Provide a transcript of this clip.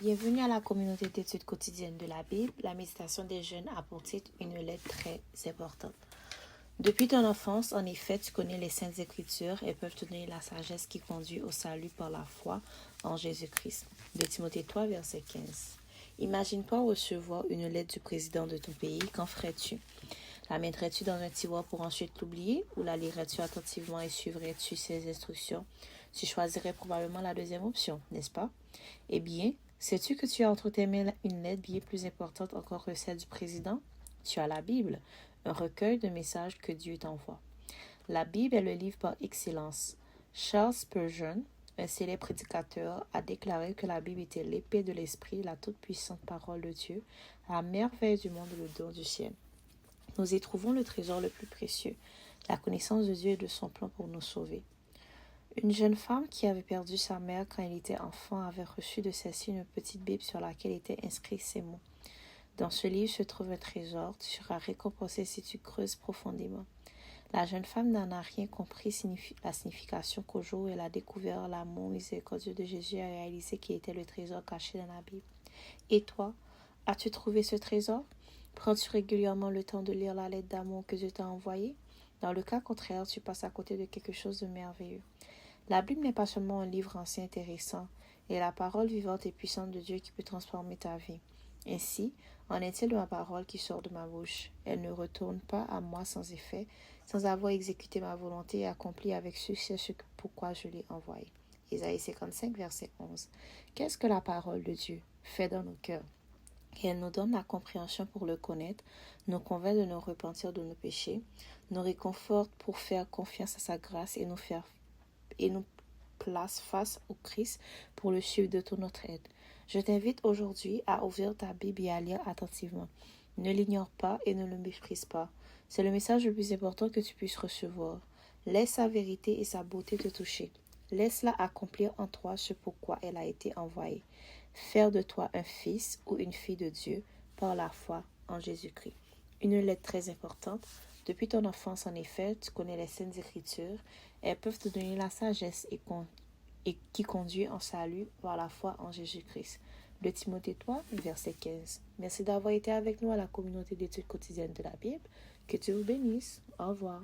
Bienvenue à la communauté d'études quotidiennes de la Bible. La méditation des jeunes a pour titre une lettre très importante. Depuis ton enfance, en effet, tu connais les saintes écritures et peuvent te donner la sagesse qui conduit au salut par la foi en Jésus-Christ. De Timothée 3, verset 15. Imagine-toi recevoir une lettre du président de ton pays. Qu'en ferais-tu? La mettrais-tu dans un tiroir pour ensuite l'oublier ou la lirais-tu attentivement et suivrais-tu ses instructions? Tu choisirais probablement la deuxième option, n'est-ce pas? Eh bien, sais-tu que tu as entre tes mains une lettre bien plus importante encore que celle du président? Tu as la Bible, un recueil de messages que Dieu t'envoie. La Bible est le livre par excellence. Charles Spurgeon, un célèbre prédicateur, a déclaré que la Bible était l'épée de l'esprit, la toute-puissante parole de Dieu, la merveille du monde et le don du ciel. Nous y trouvons le trésor le plus précieux, la connaissance de Dieu et de son plan pour nous sauver. Une jeune femme qui avait perdu sa mère quand elle était enfant avait reçu de celle-ci une petite Bible sur laquelle étaient inscrits ces mots. Dans ce livre se trouve un trésor, tu seras récompensé si tu creuses profondément. La jeune femme n'en a rien compris la signification qu'au jour où elle a découvert l'amour miséricordieux de Jésus et a réalisé qu'il était le trésor caché dans la Bible. Et toi, as-tu trouvé ce trésor? Prends-tu régulièrement le temps de lire la lettre d'amour que Dieu t'a envoyée? Dans le cas contraire, tu passes à côté de quelque chose de merveilleux. La Bible n'est pas seulement un livre ancien intéressant, elle est la parole vivante et puissante de Dieu qui peut transformer ta vie. Ainsi, en est-il de ma parole qui sort de ma bouche? Elle ne retourne pas à moi sans effet, sans avoir exécuté ma volonté et accompli avec succès ce pourquoi je l'ai envoyée. Ésaïe 55, verset 11. Qu'est-ce que la parole de Dieu fait dans nos cœurs? Et elle nous donne la compréhension pour le connaître, nous convainc de nous repentir de nos péchés, nous réconforte pour faire confiance à sa grâce et nous place face au Christ pour le suivre de toute notre aide. Je t'invite aujourd'hui à ouvrir ta Bible et à lire attentivement. Ne l'ignore pas et ne le méprise pas. C'est le message le plus important que tu puisses recevoir. Laisse sa vérité et sa beauté te toucher. Laisse-la accomplir en toi ce pourquoi elle a été envoyée. Faire de toi un fils ou une fille de Dieu par la foi en Jésus-Christ. Une lettre très importante. Depuis ton enfance, en effet, tu connais les saintes écritures. Elles peuvent te donner la sagesse et qui conduit en salut par la foi en Jésus-Christ. De Timothée 3, verset 15. Merci d'avoir été avec nous à la communauté d'études quotidiennes de la Bible. Que Dieu vous bénisse. Au revoir.